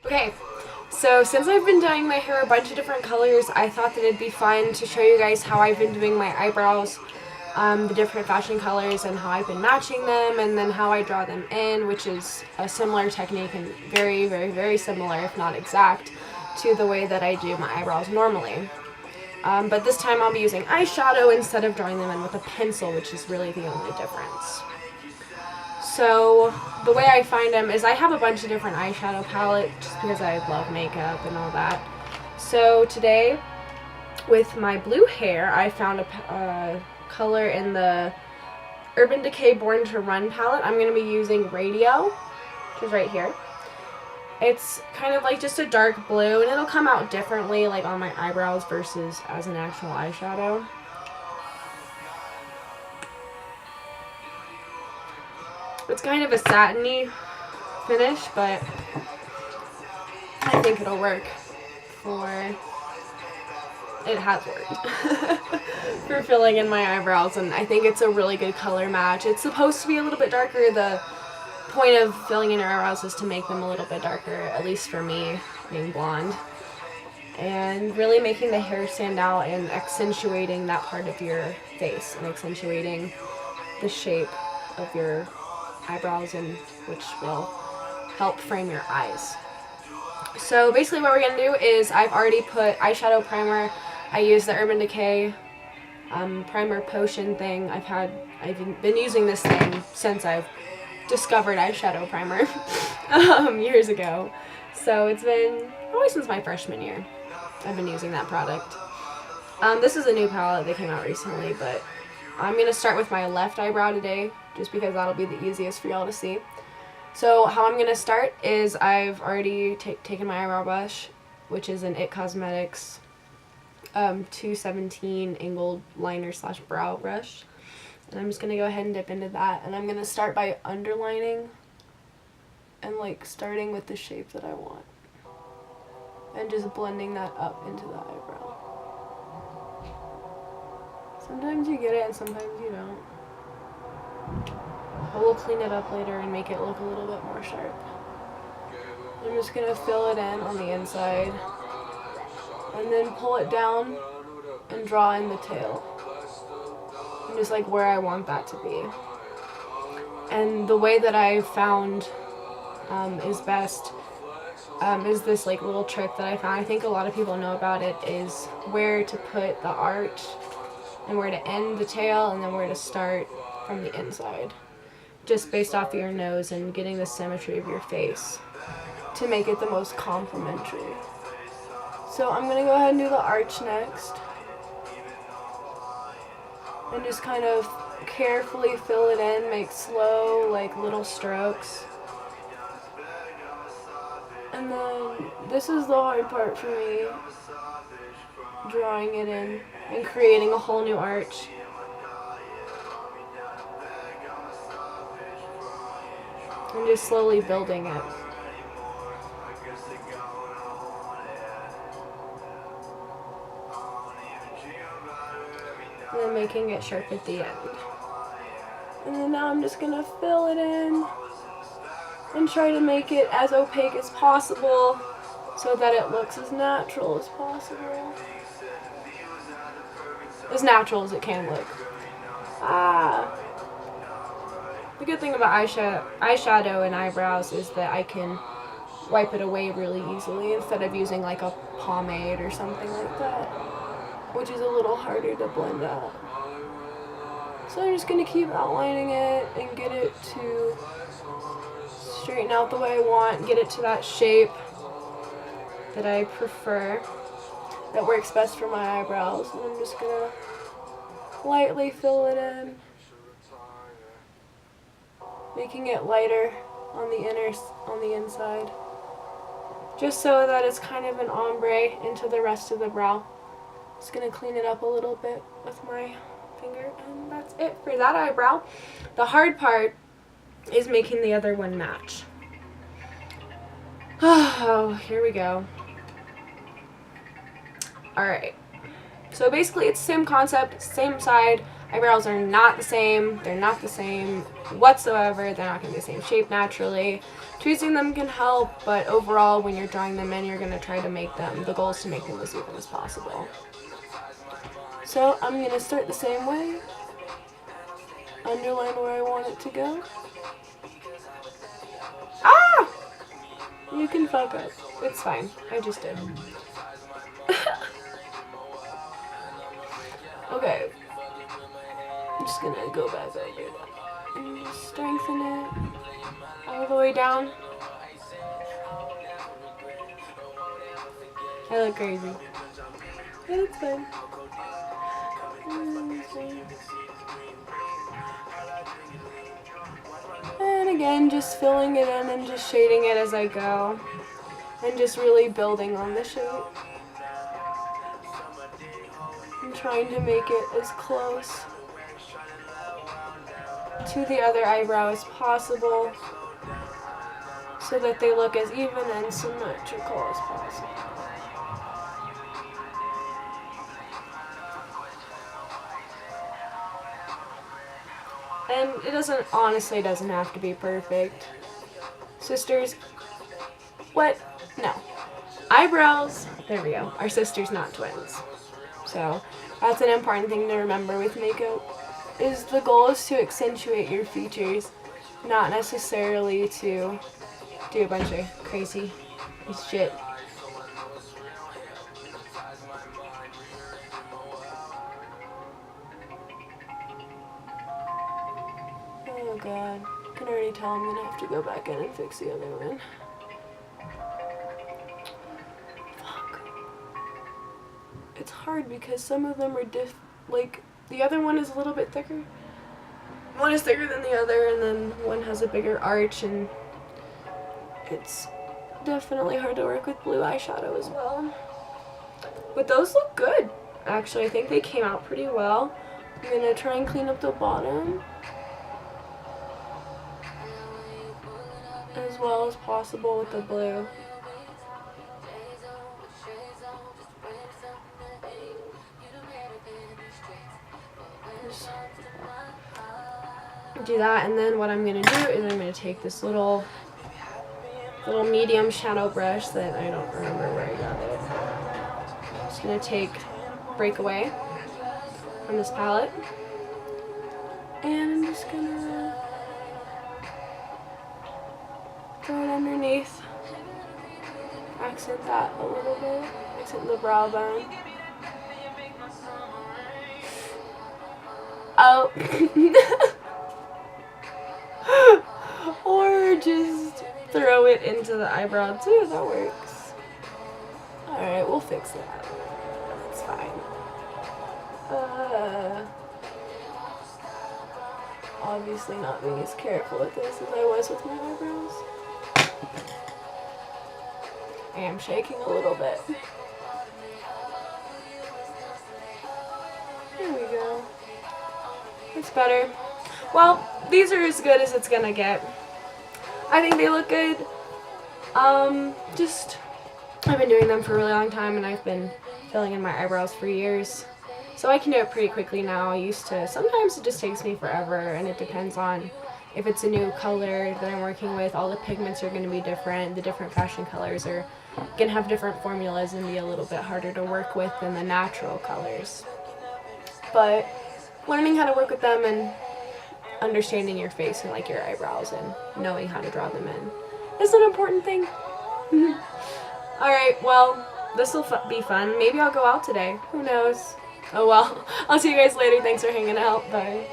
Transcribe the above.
Okay, so since I've been dyeing my hair a bunch of different colors, I thought that it'd be fun to show you guys how I've been doing my eyebrows, the different fashion colors and how I've been matching them, and then how I draw them in, which is a similar technique and very, very, very similar, if not exact, to the way that I do my eyebrows normally. But this time I'll be using eyeshadow instead of drawing them in with a pencil, which is really the only difference. So the way I find them is I have a bunch of different eyeshadow palettes just because I love makeup and all that. So today, with my blue hair, I found a color in the Urban Decay Born to Run palette. I'm going to be using Radio, which is right here. It's kind of like just a dark blue, and it'll come out differently like on my eyebrows versus as an actual eyeshadow. It's kind of a satiny finish, but I think it'll work it has worked for filling in my eyebrows, and I think it's a really good color match. It's supposed to be a little bit darker. The point of filling in your eyebrows is to make them a little bit darker, at least for me, being blonde, and really making the hair stand out and accentuating that part of your face and accentuating the shape of your eyebrows, and which will help frame your eyes. So basically what we're going to do is I've already put eyeshadow primer. I use the Urban Decay primer potion thing. I've been using this thing since I've discovered eyeshadow primer years ago. So it's been probably since my freshman year I've been using that product. This is a new palette that came out recently, but I'm going to start with my left eyebrow today just because that'll be the easiest for y'all to see. So how I'm going to start is I've already taken my eyebrow brush, which is an It Cosmetics 217 angled liner / brow brush. And I'm just going to go ahead and dip into that. And I'm going to start by underlining and like starting with the shape that I want. And just blending that up into the eyebrow. Sometimes you get it and sometimes you don't. But we'll clean it up later and make it look a little bit more sharp. I'm just going to fill it in on the inside. And then pull it down and draw in the tail. And just like where I want that to be. And the way that I found is best is this like little trick that I found. I think a lot of people know about it, is where to put the arch and where to end the tail and then where to start from the inside. Just based off of your nose and getting the symmetry of your face to make it the most complimentary. So I'm going to go ahead and do the arch next. And just kind of carefully fill it in, make slow, like little strokes. And then this is the hard part for me, drawing it in and creating a whole new arch. And just slowly building it. And then making it sharp at the end. And then now I'm just going to fill it in and try to make it as opaque as possible so that it looks as natural as possible. As natural as it can look. The good thing about eyeshadow and eyebrows is that I can wipe it away really easily instead of using like a pomade or something like that, which is a little harder to blend out. So I'm just going to keep outlining it and get it to straighten out the way I want, get it to that shape that I prefer, that works best for my eyebrows. And I'm just going to lightly fill it in, making it lighter on the inside, just so that it's kind of an ombre into the rest of the brow. Just going to clean it up a little bit with my finger, and that's it for that eyebrow. The hard part is making the other one match. Oh, here we go. Alright, so basically it's the same concept, same side. Eyebrows are not the same. They're not the same whatsoever. They're not going to be the same shape naturally. Choosing them can help, but overall, when you're drawing them in, you're going to try to make them, the goal is to make them as even as possible. So I'm going to start the same way. Underline where I want it to go. Ah! You can fuck up. It's fine. I just did. Okay. I'm just gonna go back over that and just strengthen it all the way down. I look crazy. But it's fine. And again, just filling it in and just shading it as I go. And just really building on the shape. I'm trying to make it as close to the other eyebrow as possible so that they look as even and symmetrical as possible. And it honestly doesn't have to be perfect. Sisters, what? No. Eyebrows, there we go, are sisters, not twins. So that's an important thing to remember with makeup, is the goal is to accentuate your features, not necessarily to do a bunch of crazy shit. Oh god, I can already tell I'm gonna have to go back in and fix the other one. Fuck. It's hard because some of them are like, the other one is a little bit thicker. One is thicker than the other, and then one has a bigger arch, and it's definitely hard to work with blue eyeshadow as well. But those look good, actually. I think they came out pretty well. I'm gonna try and clean up the bottom as well as possible with the blue. Just do that, and then what I'm gonna do is I'm gonna take this little medium shadow brush that I don't remember where I got it. I'm just gonna take Breakaway from this palette, and I'm just gonna throw it underneath, accent that a little bit, accent the brow bone. Oh. Or just throw it into the eyebrow too, that works. Alright, we'll fix that. That's fine. Obviously not being as careful with this as I was with my eyebrows. I am shaking a little bit. There we go. It's better. Well, these are as good as it's gonna get. I think they look good. I've been doing them for a really long time, and I've been filling in my eyebrows for years. So I can do it pretty quickly now. I used to. Sometimes it just takes me forever, and it depends on if it's a new color that I'm working with. All the pigments are going to be different. The different fashion colors are going to have different formulas and be a little bit harder to work with than the natural colors. But learning how to work with them and understanding your face and like your eyebrows and knowing how to draw them in is an important thing. Alright, well, this will be fun. Maybe I'll go out today. Who knows? Oh well. I'll see you guys later. Thanks for hanging out. Bye.